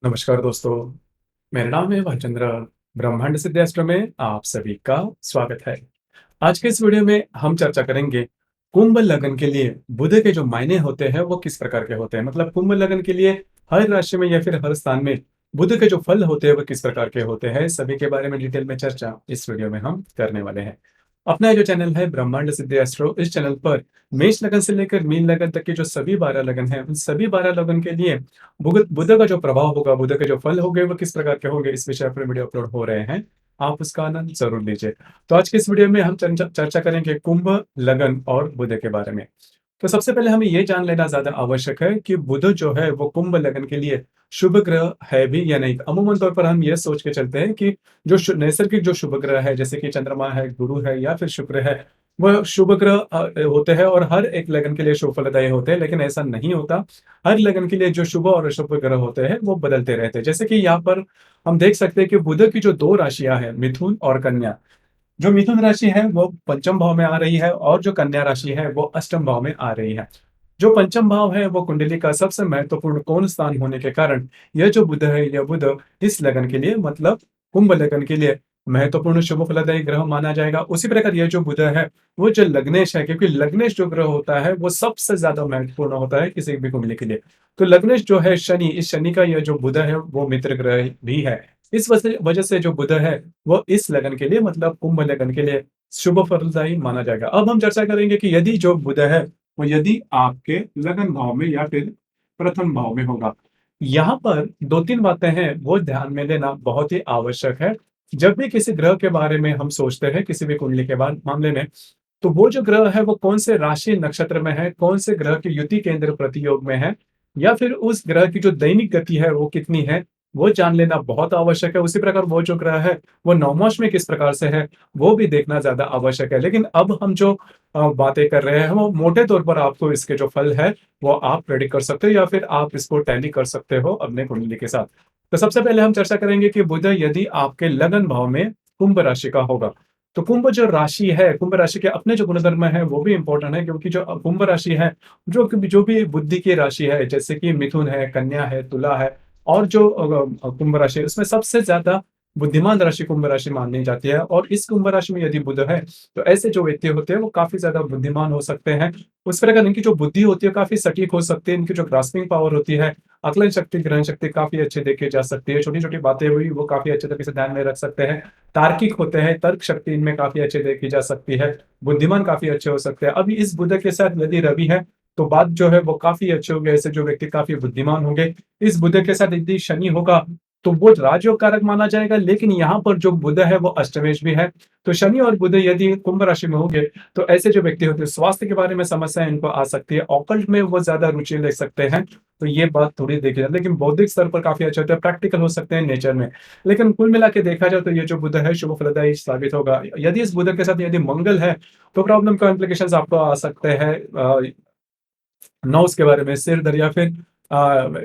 नमस्कार दोस्तों, मेरा नाम है भालचंद्र। ब्रह्मांड सिद्धास्त्र में आप सभी का स्वागत है। आज के इस वीडियो में हम चर्चा करेंगे कुंभ लग्न के लिए बुध के जो मायने होते हैं वो किस प्रकार के होते हैं। मतलब कुंभ लग्न के लिए हर राशि में या फिर हर स्थान में बुध के जो फल होते हैं वो किस प्रकार के होते हैं, सभी के बारे में डिटेल में चर्चा इस वीडियो में हम करने वाले हैं। अपना ये जो चैनल है ब्रह्मांड सिद्धि एस्ट्रो, इस चैनल पर मेष लगन से लेकर मीन लगन तक के जो सभी 12 लगन हैं, उन सभी 12 लगन के लिए बुध बुध का जो प्रभाव होगा, बुध के जो फल होंगे वो किस प्रकार के होंगे, इस विषय पर वीडियो अपलोड हो रहे हैं। आप उसका आनंद जरूर लीजिए। तो आज की इस वीडियो में हम चर्चा करेंगे कुंभ लगन और बुध के बारे में। तो सबसे पहले हमें ये जान लेना ज्यादा आवश्यक है कि बुध जो है वो कुंभ लगन के लिए शुभ ग्रह है भी या नहीं। अमूमन तौर पर हम ये सोच के चलते हैं कि जो नैसर्गिक जो शुभ ग्रह है, जैसे कि चंद्रमा है, गुरु है या फिर शुक्र है, वह शुभ ग्रह होते हैं और हर एक लगन के लिए शुभ फलदायी होते हैं। लेकिन ऐसा नहीं होता। हर लगन के लिए जो शुभ और अशुभ ग्रह होते हैं वो बदलते रहते हैं। जैसे कि यहाँ पर हम देख सकते हैं कि बुध की जो दो राशियां हैं, मिथुन और कन्या। जो मिथुन राशि है वो पंचम भाव में आ रही है और जो कन्या राशि है वो अष्टम भाव में आ रही है। जो पंचम भाव है वो कुंडली का सबसे महत्वपूर्ण कोण स्थान होने के कारण यह जो बुध है, यह बुध इस लगन के लिए, मतलब कुंभ लगन के लिए महत्वपूर्ण शुभ फलदायी ग्रह माना जाएगा। उसी प्रकार यह जो बुध है वो जो लग्नेश है, क्योंकि लग्नेश जो ग्रह होता है वो सबसे ज्यादा महत्वपूर्ण होता है किसी भी कुंडली के लिए। तो लग्नेश जो है शनि, इस शनि का यह जो बुध है वो मित्र ग्रह भी है। इस वजह से जो बुध है वो इस लगन के लिए, मतलब कुंभ लगन के लिए शुभ फलदायी माना जाएगा। अब हम चर्चा करेंगे कि यदि जो बुध है वो यदि आपके लगन भाव में या फिर प्रथम भाव में होगा। यहाँ पर दो तीन बातें हैं वो ध्यान में लेना बहुत ही आवश्यक है। जब भी किसी ग्रह के बारे में हम सोचते हैं, किसी भी कुंडली के बाद मामले में, तो वो जो ग्रह है वो कौन से राशि नक्षत्र में है, कौन से ग्रह की युति केंद्र प्रतियोग में है, या फिर उस ग्रह की जो दैनिक गति है वो कितनी है, वो जान लेना बहुत आवश्यक है। उसी प्रकार वो जो ग्रह है वो नवमांश में किस प्रकार से है, वो भी देखना ज्यादा आवश्यक है। लेकिन अब हम जो बातें कर रहे हैं वो मोटे तौर पर आपको इसके जो फल है वो आप प्रेडिक्ट कर सकते हो या फिर आप इसको टैली कर सकते हो अपने कुंडली के साथ। तो सबसे पहले हम चर्चा करेंगे कि बुध यदि आपके लगन भाव में कुंभ राशि का होगा, तो कुंभ जो राशि है, कुंभ राशि के अपने जो गुणधर्म है वो भी इंपॉर्टेंट है, क्योंकि जो कुंभ राशि है, जो भी बुद्धि की राशि है, जैसे कि मिथुन है, कन्या है, तुला है, और जो कुंभ राशि है उसमें सबसे ज्यादा बुद्धिमान राशि कुंभ राशि मानी जाती है। और इस कुंभ राशि में यदि बुध है तो ऐसे जो व्यक्ति होते हैं वो काफी ज्यादा बुद्धिमान हो सकते हैं। उस प्रकार इनकी जो बुद्धि होती है काफी सटीक हो सकती है। इनकी जो ग्रास्पिंग पावर होती है, आकलन शक्ति, ग्रहण शक्ति काफी अच्छे देखी जा सकती है। छोटी छोटी बातें हुई वो काफी अच्छे तरीके से ध्यान में रख सकते हैं। तार्किक होते हैं, तर्क शक्ति इनमें काफी अच्छे देखी जा सकती है। बुद्धिमान काफी अच्छे हो सकते हैं। अभी इस बुध के साथ यदि रवि है तो बात जो है वो काफी अच्छे होंगे, ऐसे जो व्यक्ति काफी बुद्धिमान होंगे। इस बुध के साथ यदि शनि होगा तो वो राजयोग कारक माना जाएगा, लेकिन यहाँ पर जो बुध है वो अष्टमेश भी है। तो शनि और बुध यदि कुंभ राशि में होंगे तो ऐसे जो व्यक्ति होते हैं स्वास्थ्य के बारे में समस्याएं इनको आ सकती है, ऑकल्ट में वो ज्यादा रुचि ले सकते हैं। तो ये बात थोड़ी देखी जाए, लेकिन बौद्धिक स्तर पर काफी अच्छे होते हैं, प्रैक्टिकल हो सकते हैं नेचर में। लेकिन कुल मिला के देखा जाए तो ये जो बुध है शुभ फलदायी साबित होगा। यदि इस बुध के साथ यदि मंगल है तो प्रॉब्लम का इम्प्लीकेशन आपको आ सकते हैं। नोज के बारे में, सिर दर्द, या फिर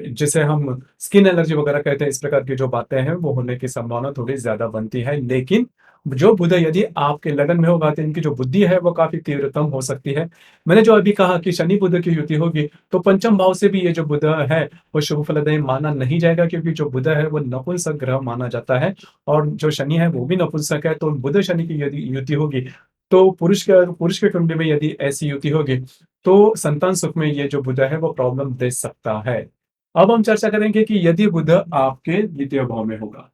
जिसे हम स्किन एलर्जी वगैरह कहते हैं, इस प्रकार की जो बातें हैं वो होने की संभावना थोड़ी ज्यादा बनती है। लेकिन जो बुध यदि आपके लगन में होगा तो इनकी जो बुद्धि है वो काफी तीव्रतम हो सकती है। मैंने जो अभी कहा कि शनि बुध की युति होगी तो पंचम भाव से भी ये जो बुध है वो शुभ फलदायी माना नहीं जाएगा, क्योंकि जो बुध है वो नपुंसक ग्रह माना जाता है और जो शनि है वो भी नपुंसक है। तो बुध शनि की यदि युति होगी तो पुरुष के कुंडली में यदि ऐसी युति होगी तो संतान सुख में ये जो बुध है वो प्रॉब्लम दे सकता है। अब हम चर्चा करेंगे कि यदि बुध आपके द्वितीय भाव में होगा,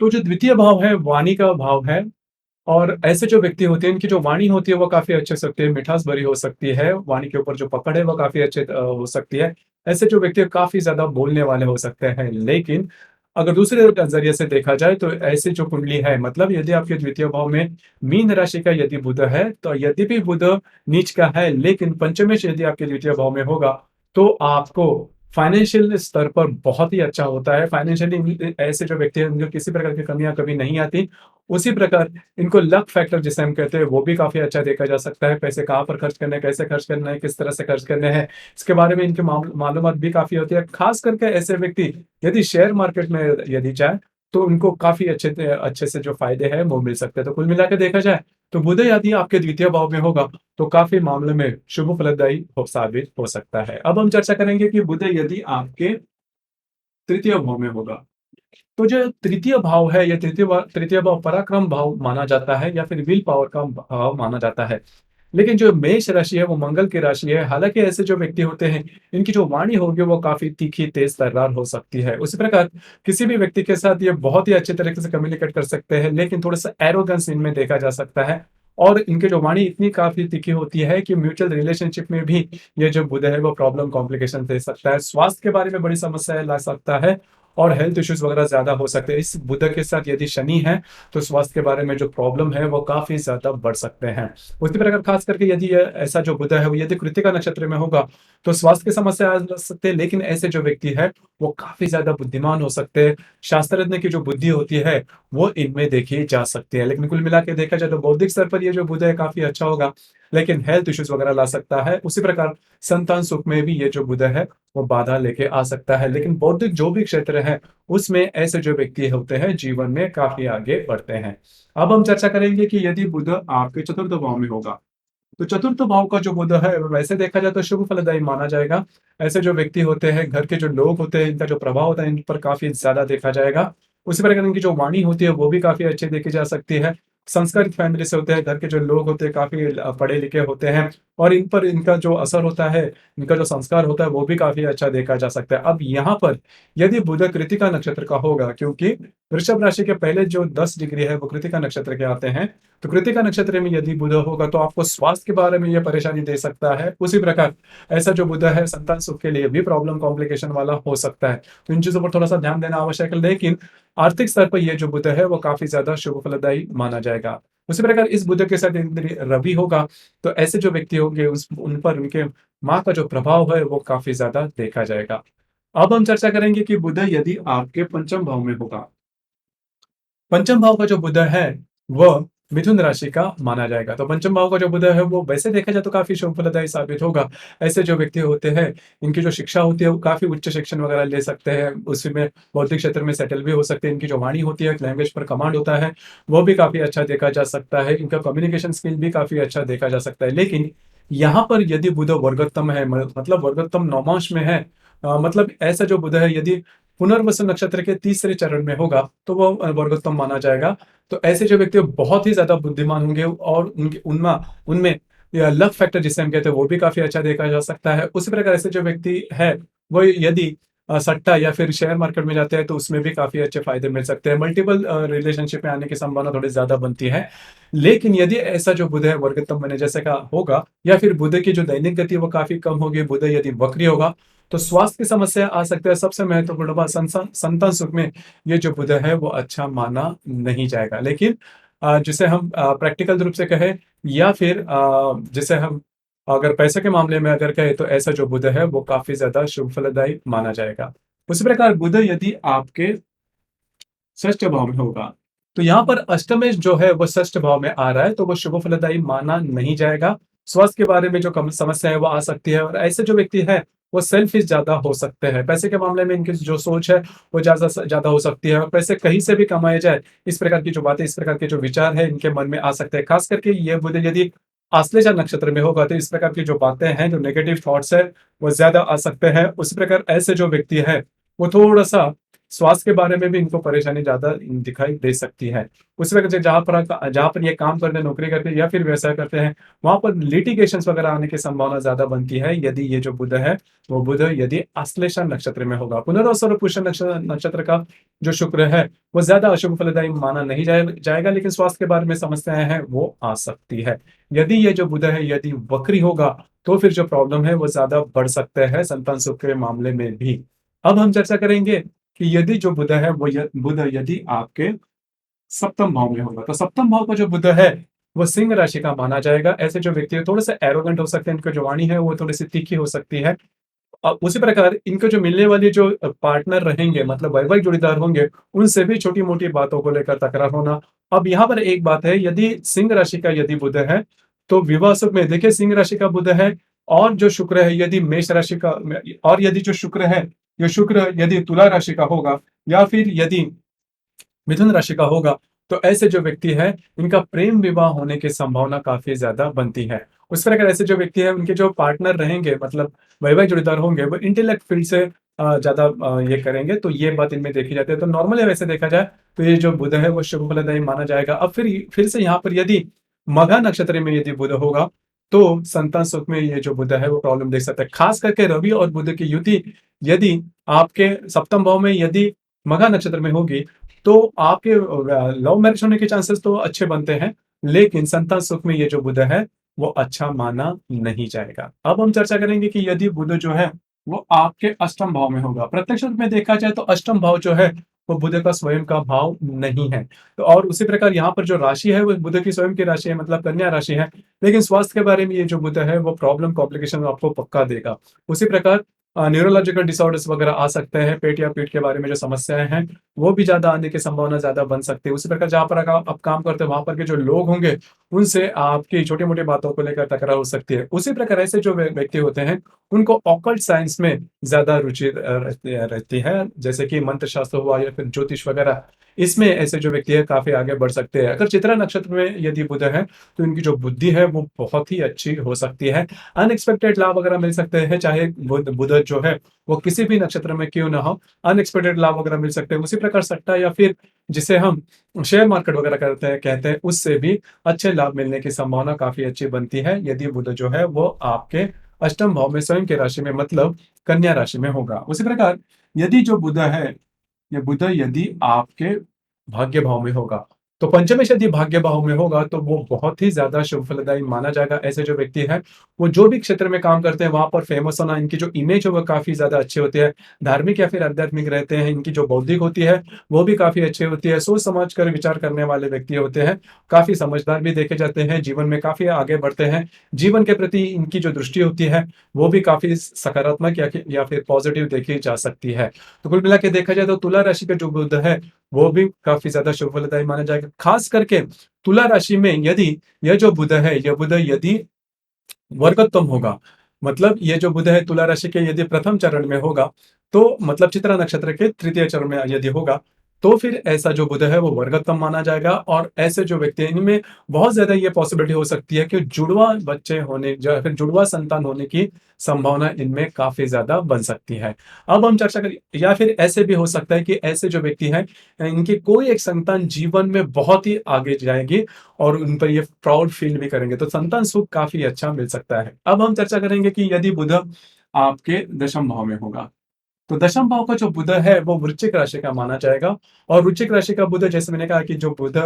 तो जो द्वितीय भाव है वाणी का भाव है। और ऐसे जो व्यक्ति होते हैं इनकी जो वाणी होती है वो काफी अच्छे से सकती है, मिठास भरी हो सकती है, वाणी के ऊपर जो पकड़ है वो काफी अच्छे हो सकती है। ऐसे जो व्यक्ति काफी ज्यादा बोलने वाले हो सकते हैं। लेकिन अगर दूसरे नजरिए से देखा जाए तो ऐसे जो कुंडली है, मतलब यदि आपके द्वितीय भाव में मीन राशि का यदि बुध है, तो यदि भी बुध नीच का है लेकिन पंचमेश यदि आपके द्वितीय भाव में होगा तो आपको फाइनेंशियल स्तर पर बहुत ही अच्छा होता है। फाइनेंशियली ऐसे जो व्यक्ति हैं उनको किसी प्रकार की कमियां कभी नहीं आती। उसी प्रकार इनको लक फैक्टर जिसे हम कहते हैं वो भी काफी अच्छा देखा जा सकता है। पैसे कहाँ पर खर्च करने हैं, कैसे खर्च करना है, किस तरह से खर्च करने हैं, इसके बारे में इनके मालूमात भी काफी होती है। खास करके ऐसे व्यक्ति यदि शेयर मार्केट में यदि जाए तो उनको काफी अच्छे अच्छे से जो फायदे हैं वो मिल सकते हैं। तो कुल मिला के देखा जाए तो बुध यदि आपके द्वितीय भाव में होगा तो काफी मामले में शुभ फलदायी साबित हो सकता है। अब हम चर्चा करेंगे कि बुध यदि आपके तृतीय भाव में होगा। तो जो तृतीय भाव है, या तृतीय भाव पराक्रम भाव माना जाता है, या फिर विल पावर का भाव माना जाता है। लेकिन जो मेष राशि है वो मंगल की राशि है। हालाँकि ऐसे जो व्यक्ति होते हैं, इनकी जो वाणी होगी वो काफ़ी तीखी, तेज़ तर्रार हो सकती है। उसी प्रकार किसी भी व्यक्ति के साथ ये बहुत ही अच्छे तरीके से कम्युनिकेट कर सकते हैं, लेकिन थोड़ा-सा एरोगेंस इनमें देखा जा सकता है, और इनकी जो वाणी इतनी काफ़ी तीखी होती है कि म्यूचुअल रिलेशनशिप में भी ये जो बुध है वो प्रॉब्लम, कॉम्प्लिकेशन दे सकता है। स्वास्थ्य के बारे में बड़ी समस्याएँ ला सकता है, और हेल्थ इश्यूज़ वगैरह ज़्यादा हो सकते हैं। इस बुध के साथ यदि शनि है, तो स्वास्थ्य के बारे में जो प्रॉब्लम है वो काफ़ी ज़्यादा बढ़ सकते हैं। उसी प्रकार खास करके यदि ये ऐसा जो बुध है वो यदि कृत्तिका नक्षत्र में होगा, तो स्वास्थ्य की समस्या आ सकते हैं, लेकिन ऐसे जो व्यक्ति है वो काफ़ी ज़्यादा बुद्धिमान हो सकते हैं। शास्त्रज्ञ की जो बुद्धि होती है वो इनमें देखी जा सकती है। लेकिन कुल मिला के देखा जाए तो बौद्धिक स्तर पर ये जो बुध है काफ़ी अच्छा होगा, लेकिन हेल्थ इश्यूज़ वगैरह ला सकता है। उसी प्रकार संतान सुख में भी ये जो बुध है वो बाधा लेके आ सकता है। लेकिन बौद्धिक जो भी क्षेत्र है, उसमें ऐसे जो व्यक्ति होते हैं जीवन में काफ़ी आगे बढ़ते हैं। अब हम चर्चा करेंगे कि यदि बुध आपके चतुर्थ भाव में होगा, तो चतुर्थ भाव का जो बुध है वैसे देखा जाए तो शुभ फलदायी माना जाएगा। ऐसे जो व्यक्ति होते हैं, घर के जो लोग होते हैं, इनका जो प्रभाव होता है इन पर काफ़ी ज़्यादा देखा जाएगा। उसी प्रकार इनकी जो वाणी होती है वो भी काफ़ी अच्छी देखी जा सकती है। संस्कारित फैमिली से होते हैं, घर के जो लोग होते हैं काफ़ी पढ़े लिखे होते हैं, और इन पर इनका जो असर होता है, इनका जो संस्कार होता है वो भी काफ़ी अच्छा देखा जा सकता है। अब यहाँ पर यदि बुध कृत्तिका नक्षत्र का होगा, क्योंकि वृषभ राशि के पहले जो 10 डिग्री है वो कृत्तिका नक्षत्र के आते हैं, तो कृत्तिका नक्षत्र में यदि बुध होगा तो आपको स्वास्थ्य के बारे में ये परेशानी दे सकता है। उसी प्रकार ऐसा जो बुध है संतान सुख के लिए भी प्रॉब्लम, कॉम्प्लिकेशन वाला हो सकता है। तो इन चीज़ों पर थोड़ा-सा ध्यान देना आवश्यक है, लेकिन आर्थिक स्तर पर ये जो बुध है वो काफ़ी ज़्यादा शुभ फलदायी माना जाएगा। उसी प्रकार इस बुध के साथ यदि रवि होगा, तो ऐसे जो व्यक्ति होंगे उस उन पर उनके माँ का जो प्रभाव है वो काफ़ी ज़्यादा देखा जाएगा। अब हम चर्चा करेंगे कि बुध यदि आपके पंचम भाव में होगा। पंचम भाव का जो बुध है, वह मिथुन राशि का माना जाएगा। तो पंचम भाव का जो बुध है, वो वैसे देखा जाए तो काफ़ी शुभ फलदायी साबित होगा। ऐसे जो व्यक्ति होते हैं, इनकी जो शिक्षा होती है, वो काफ़ी उच्च शिक्षण वगैरह ले सकते हैं। उसी में बौद्धिक क्षेत्र में सेटल भी हो सकते हैं। इनकी जो वाणी होती है, लैंग्वेज पर कमांड होता है, वो भी काफ़ी अच्छा देखा जा सकता है। इनका कम्युनिकेशन स्किल भी काफ़ी अच्छा देखा जा सकता है। लेकिन यहाँ पर यदि बुध वर्गोत्तम है, मतलब वर्गोत्तम नवमांश में है, मतलब ऐसा जो बुध है यदि पुनर्वसु नक्षत्र के तीसरे चरण में होगा, तो वो वर्गोत्तम माना जाएगा। तो ऐसे जो व्यक्ति बहुत ही ज़्यादा बुद्धिमान होंगे, और उनके उनमें उनमें या लक फैक्टर जिसे हम कहते हैं, वो भी काफ़ी अच्छा देखा जा सकता है। उसी प्रकार ऐसे जो व्यक्ति है, वो यदि सट्टा या फिर शेयर मार्केट में जाते हैं, तो उसमें भी काफ़ी अच्छे फ़ायदे मिल सकते हैं। मल्टीपल रिलेशनशिप में आने की संभावना थोड़ी ज़्यादा बनती है। लेकिन यदि ऐसा जो बुध है वर्गोत्तम बने जैसे का होगा, या फिर बुध की जो दैनिक गति है वो काफ़ी कम होगी, बुध यदि वक्री होगा, तो स्वास्थ्य की समस्या आ सकता है। सबसे महत्वपूर्ण बात संतान सुख में ये जो बुध है वो अच्छा माना नहीं जाएगा। लेकिन जिसे हम प्रैक्टिकल रूप से कहें, या फिर जिसे हम अगर पैसे के मामले में अगर कहें, तो ऐसा जो बुध है वो काफ़ी ज़्यादा शुभ फलदायी माना जाएगा। उसी प्रकार बुध यदि आपके षष्ठ भाव में होगा, तो यहाँ पर अष्टमेश जो है वो षष्ठ भाव में आ रहा है, तो वो शुभ फलदायी माना नहीं जाएगा। स्वास्थ्य के बारे में जो कम समस्या है वो आ सकती है, और ऐसे जो व्यक्ति है वो सेल्फिश ज़्यादा हो सकते हैं। पैसे के मामले में इनकी जो सोच है वो ज़्यादा हो सकती है, और पैसे कहीं से भी कमाए जाए, इस प्रकार की जो बातें, इस प्रकार के जो विचार है इनके मन में आ सकते हैं। खास करके ये बुध यदि आश्लेषा नक्षत्र में होगा, तो इस प्रकार की जो बातें हैं, जो नेगेटिव थॉट्स है, वो ज़्यादा आ सकते हैं। उसी प्रकार ऐसे जो व्यक्ति है, वो थोड़ा-सा स्वास्थ्य के बारे में भी इनको परेशानी ज़्यादा दिखाई दे सकती है। उस वक़्त जहाँ पर ये काम करते हैं, नौकरी करते हैं या फिर व्यवसाय करते हैं, वहाँ पर लिटिगेशंस वग़ैरह आने की संभावना ज़्यादा बनती है, यदि ये जो बुध है, वो बुध यदि आश्लेषा नक्षत्र में होगा। पुनर्वसु और पुष्य नक्षत्र का जो शुक्र है, वो ज़्यादा अशुभ फलदायी माना नहीं जाएगा, लेकिन स्वास्थ्य के बारे में समस्याएँ हैं, वो आ सकती है। यदि ये जो बुध है, यदि वक्री होगा, तो फिर जो प्रॉब्लम है, वो ज़्यादा बढ़ सकते हैं संतान सुख के मामले में भी। अब हम चर्चा करेंगे कि यदि जो बुध है वो बुध यदि आपके सप्तम भाव में होगा, तो सप्तम भाव का जो बुध है वो सिंह राशि का माना जाएगा। ऐसे जो व्यक्ति है थोड़े से एरोगेंट हो सकते हैं, इनकी जो वाणी है वो थोड़ी सी तीखी हो सकती है। उसी प्रकार इनको जो मिलने वाली जो पार्टनर रहेंगे, मतलब वैवाहिक जोड़ीदार होंगे, उनसे भी छोटी मोटी बातों को लेकर तकरार होना। अब यहाँ पर एक बात है, यदि सिंह राशि का यदि बुध है, तो विवाह सुख में देखिए सिंह राशि का बुध है, और जो शुक्र है यदि मेष राशि का, और यदि जो शुक्र है, ये शुक्र यदि तुला राशि का होगा, या फिर यदि मिथुन राशि का होगा, तो ऐसे जो व्यक्ति है, इनका प्रेम विवाह होने की संभावना काफ़ी ज़्यादा बनती है। उस प्रकार ऐसे जो व्यक्ति है, उनके जो पार्टनर रहेंगे, मतलब वैवाहिक जोड़ीदार होंगे, वो इंटेलेक्ट फील्ड से ज़्यादा ये करेंगे, तो ये बात इनमें देखी जाती है। तो नॉर्मली वैसे देखा जाए तो ये जो बुध है वो शुभ फलदायी माना जाएगा। अब फिर से यहाँ पर यदि मघा नक्षत्र में यदि बुध होगा, तो संतान सुख में ये जो बुध है वो प्रॉब्लम देख सकता है। खास करके रवि और बुध की युति यदि आपके सप्तम भाव में यदि मघा नक्षत्र में होगी, तो आपके लव मैरिज होने के चांसेस तो अच्छे बनते हैं, लेकिन संतान सुख में ये जो बुध है वो अच्छा माना नहीं जाएगा। अब हम चर्चा करेंगे कि यदि बुध जो है वो आपके अष्टम भाव में होगा। प्रत्यक्ष रूप में देखा जाए तो अष्टम भाव जो है वो बुध का स्वयं का भाव नहीं है। तो और उसी प्रकार यहाँ पर जो राशि है वो बुध की स्वयं की राशि है, मतलब कन्या राशि है। लेकिन स्वास्थ्य के बारे में ये जो बुध है वो प्रॉब्लम कॉम्प्लिकेशन आपको पक्का देगा। उसी प्रकार न्यूरोलॉजिकल डिसऑर्डर्स वगैरह आ सकते हैं, पेट या पीठ के बारे में जो समस्याएं हैं वो भी ज्यादा आने की संभावना ज्यादा बन सकती है। उसी प्रकार जहां पर आप काम करते हैं वहां पर के जो लोग होंगे उनसे आपकी छोटी मोटी बातों को लेकर तकरार हो सकती है। उसी प्रकार ऐसे जो व्यक्ति होते हैं उनको ऑकल्ट साइंस में ज्यादा रुचि रहती है, जैसे कि मंत्र शास्त्र हुआ या फिर ज्योतिष वगैरह। इसमें ऐसे जो व्यक्ति है काफी आगे बढ़ सकते हैं। अगर चित्रा नक्षत्र में यदि बुध है तो इनकी जो बुद्धि है वो बहुत ही अच्छी हो सकती है। अनएक्सपेक्टेड लाभ वगैरह मिल सकते हैं, चाहे बुध बुध जो है वो किसी भी नक्षत्र में क्यों ना हो, अनएक्सपेक्टेड लाभ वगैरह मिल सकते हैं। उसी प्रकार सट्टा या फिर जिसे हम शेयर मार्केट वगैरह करते हैं कहते हैं, उससे भी अच्छे लाभ मिलने की संभावना काफी अच्छी बनती है यदि बुध जो है वो आपके अष्टम भाव में स्वयं की राशि में, मतलब कन्या राशि में होगा। उसी प्रकार यदि जो बुध है, ये बुध यदि आपके भाग्य भाव में होगा, तो पंचमेश यदि भाग्य भाव में होगा तो वो बहुत ही ज्यादा शुभ फलदायी माना जाएगा। ऐसे जो व्यक्ति है वो जो भी क्षेत्र में काम करते हैं वहां पर फेमस होना, इनकी जो इमेज है वो काफी ज्यादा अच्छी होती है। धार्मिक या फिर आध्यात्मिक रहते हैं, इनकी जो बौद्धिक होती है वो भी काफी अच्छी होती है। सोच समझ कर विचार करने वाले व्यक्ति होते हैं, काफी समझदार भी देखे जाते हैं, जीवन में काफी आगे बढ़ते हैं। जीवन के प्रति इनकी जो दृष्टि होती है वो भी काफी सकारात्मक या फिर पॉजिटिव देखी जा सकती है। तो कुल मिला के देखा जाए तो तुला राशि का जो बुध है वो भी काफी ज्यादा शुभ फलदायी माना जाएगा। खास करके तुला राशि में यदि यह जो बुध है, यह बुध यदि वर्गोत्तम होगा, मतलब ये जो बुध है तुला राशि के यदि प्रथम चरण में होगा, तो मतलब चित्रा नक्षत्र के तृतीय चरण में यदि होगा, तो फिर ऐसा जो बुध है वो वर्गोत्तम माना जाएगा। और ऐसे जो व्यक्ति हैं इनमें बहुत ज्यादा ये पॉसिबिलिटी हो सकती है कि जुड़वा बच्चे होने या फिर जुड़वा संतान होने की संभावना इनमें काफी ज्यादा बन सकती है। अब हम चर्चा करें, या फिर ऐसे भी हो सकता है कि ऐसे जो व्यक्ति हैं इनकी कोई एक संतान जीवन में बहुत ही आगे जाएगी और उन पर ये प्राउड फील भी करेंगे, तो संतान सुख काफी अच्छा मिल सकता है। अब हम चर्चा करेंगे कि यदि बुध आपके दशम भाव में होगा, तो दशम भाव का जो बुध है वो वृश्चिक राशि का माना जाएगा। और वृश्चिक राशि का बुध, जैसे मैंने कहा कि जो बुध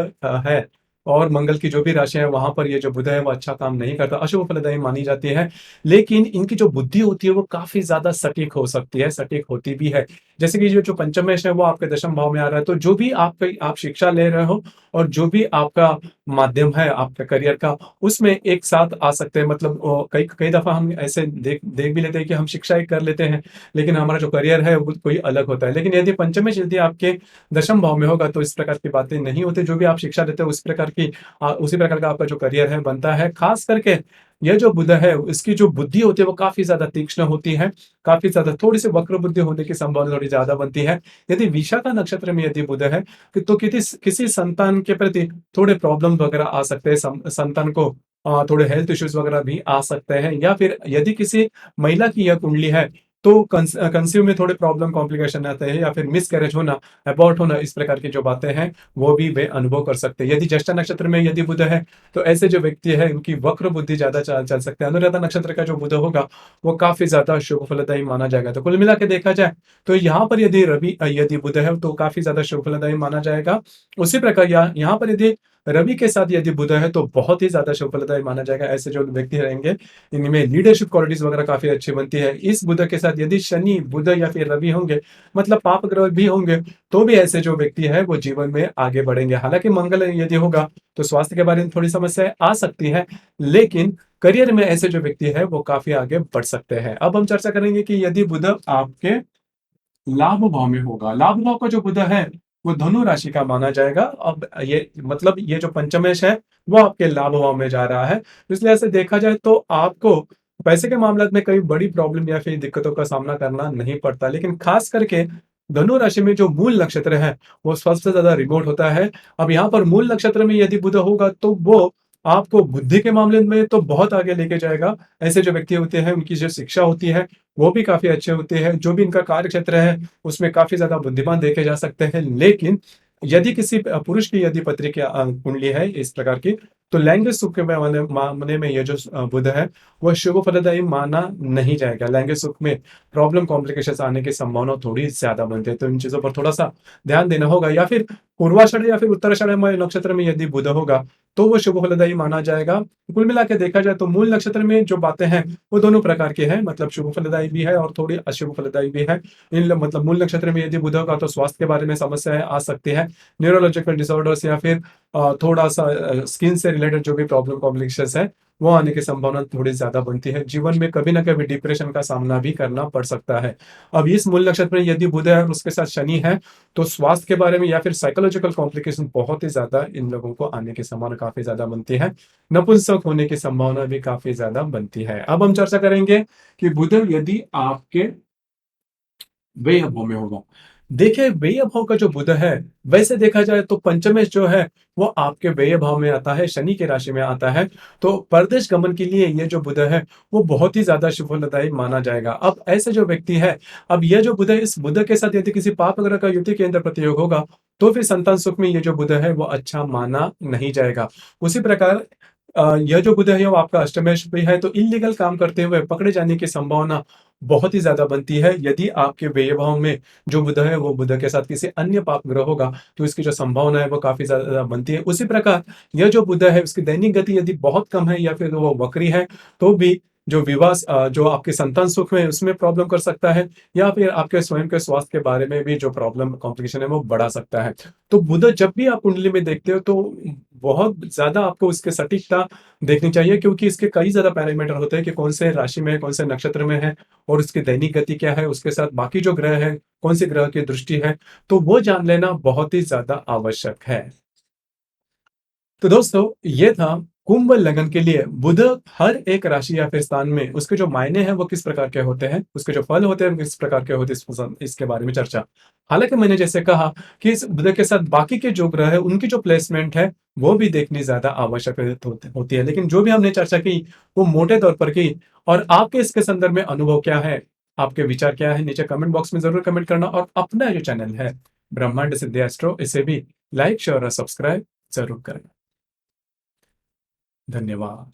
है और मंगल की जो भी राशि है वहां पर ये जो बुध है वो अच्छा काम नहीं करता, अशुभ फलदायी मानी जाती है। लेकिन इनकी जो बुद्धि होती है वो काफी ज्यादा सटीक हो सकती है, सटीक होती भी है। जैसे कि जो जो पंचमेश है वो आपके दशम भाव में आ रहा है, तो जो भी आप शिक्षा ले रहे हो और जो भी आपका माध्यम है आपका करियर का, उसमें एक साथ आ सकते हैं। मतलब कई कई दफा हम ऐसे देख देख भी लेते हैं कि हम शिक्षा ही कर लेते हैं लेकिन हमारा जो करियर है वो कोई अलग होता है। लेकिन यदि पंचमेश यदि आपके दशम भाव में होगा तो इस प्रकार की बातें नहीं होती। जो भी आप शिक्षा देते हो उस प्रकार की उसी प्रकार का आपका जो करियर है बनता है। खास करके यह जो बुध है इसकी जो बुद्धि होती है वो काफी ज्यादा तीक्ष्ण होती है, काफी ज्यादा थोड़ी सी वक्र बुद्धि होने की संभावना थोड़ी ज्यादा बनती है। यदि विशाखा नक्षत्र में यदि बुध है तो किसी संतान के प्रति थोड़े प्रॉब्लम वगैरह आ सकते हैं। संतान को थोड़े हेल्थ इश्यूज वगैरह भी आ सकते हैं। या फिर यदि किसी महिला की यह कुंडली है तो कंसीव में थोड़े प्रॉब्लम कॉम्प्लिकेशन आते हैं, या फिर मिस कैरेज होना, अबॉर्ट होना, इस प्रकार की जो बातें हैं वो भी वे अनुभव कर सकते हैं। यदि ज्येष्ठा नक्षत्र में यदि बुध है तो ऐसे जो व्यक्ति है उनकी वक्र बुद्धि ज्यादा चल सकते हैं। अनुराधा नक्षत्र का जो बुध होगा वो काफी ज्यादा शुभ फलदायी माना जाएगा। तो कुल मिला के देखा जाए तो यहाँ पर यदि रवि यदि बुध है तो काफी ज्यादा शुभ फलदायी माना जाएगा। उसी प्रकार यहाँ पर यदि रवि के साथ यदि बुध है तो बहुत ही ज्यादा शुभ फलदायी माना जाएगा। ऐसे जो व्यक्ति रहेंगे इनमें लीडरशिप क्वालिटीज वगैरह काफी अच्छी बनती है। इस बुध के साथ यदि शनि बुध या फिर रवि होंगे, मतलब पाप ग्रह भी होंगे, तो भी ऐसे जो व्यक्ति है वो जीवन में आगे बढ़ेंगे। हालांकि मंगल यदि होगा तो स्वास्थ्य के बारे में थोड़ी समस्याएं आ सकती है, लेकिन करियर में ऐसे जो व्यक्ति है वो काफी आगे बढ़ सकते हैं। अब हम चर्चा करेंगे कि यदि बुध आपके लाभ भाव में होगा, लाभ भाव का जो बुध है वो धनु राशि का माना जाएगा। अब ये मतलब ये जो पंचमेश है वो आपके लाभ भाव में जा रहा है, तो इसलिए ऐसे देखा जाए तो आपको पैसे के मामले में कई बड़ी प्रॉब्लम या फिर दिक्कतों का सामना करना नहीं पड़ता। लेकिन खास करके धनु राशि में जो मूल नक्षत्र है वो सबसे ज्यादा रिमोट होता है। अब यहाँ पर मूल नक्षत्र में यदि बुध होगा तो वो आपको बुद्धि के मामले में तो बहुत आगे लेके जाएगा। ऐसे जो व्यक्ति होते हैं, उनकी जो शिक्षा होती है, वो भी काफ़ी अच्छे होते हैं। जो भी इनका कार्यक्षेत्र है, उसमें काफ़ी ज़्यादा बुद्धिमान देखे जा सकते हैं। लेकिन यदि किसी पुरुष की यदि पत्री की कुंडली है इस प्रकार की, तो लैंगिक सुख के मामले में ये जो बुध है, वो शुभ फलदायी माना नहीं जाएगा। लैंगिक सुख में प्रॉब्लम कॉम्प्लिकेशंस आने की संभावना थोड़ी ज़्यादा बनती है, तो इन चीज़ों पर थोड़ा-सा ध्यान देना होगा। या फिर पूर्वाषाढ़ या फिर उत्तराषाढ़ में नक्षत्र में यदि बुध होगा, तो वो शुभ फलदायी माना जाएगा। कुल मिला के देखा जाए तो मूल नक्षत्र में जो बातें हैं, वो दोनों प्रकार की हैं, मतलब शुभ फलदायी भी है और थोड़ी अशुभ फलदायी भी है। मतलब मूल नक्षत्र में यदि बुध होगा तो स्वास्थ्य के बारे में समस्याएँ आ सकती हैं, न्यूरोलॉजिकल डिसऑर्डर्स या फिर थोड़ा-सा स्किन से रिलेटेड जो भी प्रॉब्लम कॉम्प्लिकेशंस है, वो आने की संभावना थोड़ी ज़्यादा बनती है। जीवन में कभी न कभी डिप्रेशन का सामना भी करना पड़ सकता है। अब इस मूल नक्षत्र में यदि बुध है और उसके साथ शनि है, तो स्वास्थ्य के बारे में या फिर साइकोलॉजिकल कॉम्प्लिकेशन बहुत ही ज़्यादा इन लोगों को आने की संभावना काफ़ी ज़्यादा बनती है। नपुंसक होने की संभावना भी काफ़ी ज़्यादा बनती है। अब हम चर्चा करेंगे कि बुध यदि आपके व्यय भाव में होगा। देखिए, व्यय भाव का जो बुध है, वैसे देखा जाए तो पंचमेश जो है, वो आपके व्यय भाव में आता है, शनि की राशि में आता है। तो परदेश गमन के लिए ये जो बुध है, वो बहुत ही ज़्यादा शुभ फलदायी माना जाएगा। अब ऐसे जो व्यक्ति है, अब ये जो बुध है, इस बुध के साथ यदि किसी पाप ग्रह का युति के अंदर प्रयोग होगा, तो फिर संतान सुख में ये जो बुध है, वो अच्छा माना नहीं जाएगा। उसी प्रकार यह जो बुध है, वो आपका अष्टमेश भी है, तो इल्लीगल काम करते हुए पकड़े जाने की संभावना बहुत ही ज़्यादा बनती है। यदि आपके व्यय भाव में जो बुध है, वो बुध के साथ किसी अन्य पाप ग्रह होगा, तो इसकी जो संभावना है, वो काफ़ी ज़्यादा बनती है। उसी प्रकार यह जो बुध है, उसकी दैनिक गति यदि बहुत कम है या फिर वो वक्री है, तो भी जो जो आपके संतान सुख में, उसमें प्रॉब्लम कर सकता है या फिर आपके स्वयं के स्वास्थ्य के बारे में भी जो प्रॉब्लम कॉम्प्लिकेशन है, वो बढ़ा सकता है। तो बुध जब भी आप कुंडली में देखते हो, तो बहुत ज़्यादा आपको उसकी सटीकता देखनी चाहिए, क्योंकि इसके कई ज़्यादा पैरामीटर होते हैं कि कौन से राशि में है, कौन से नक्षत्र में है और उसकी दैनिक गति क्या है, उसके साथ बाकी जो ग्रह हैं, कौन-से ग्रह की दृष्टि है, तो वो जान लेना बहुत ही ज़्यादा आवश्यक है। तो दोस्तों, ये था कुंभ लग्न के लिए बुध हर एक राशि या फिर स्थान में उसके जो मायने हैं वो किस प्रकार के होते हैं, उसके जो फल होते हैं वो किस प्रकार के होते हैं, इसके बारे में चर्चा। हालाँकि मैंने जैसे कहा कि इस बुध के साथ बाकी के जो ग्रह हैं, उनकी जो प्लेसमेंट है, वो भी देखनी ज़्यादा आवश्यक होती है। लेकिन जो भी हमने चर्चा की, वो मोटे तौर पर की। और आपके इसके संदर्भ में अनुभव क्या है? आपके विचार क्या है? नीचे कमेंट बॉक्स में ज़रूर कमेंट करना और अपना जो चैनल है, ब्रह्मांड सिद्धि एस्ट्रो, इसे भी लाइक, शेयर और सब्सक्राइब ज़रूर करना। धन्यवाद।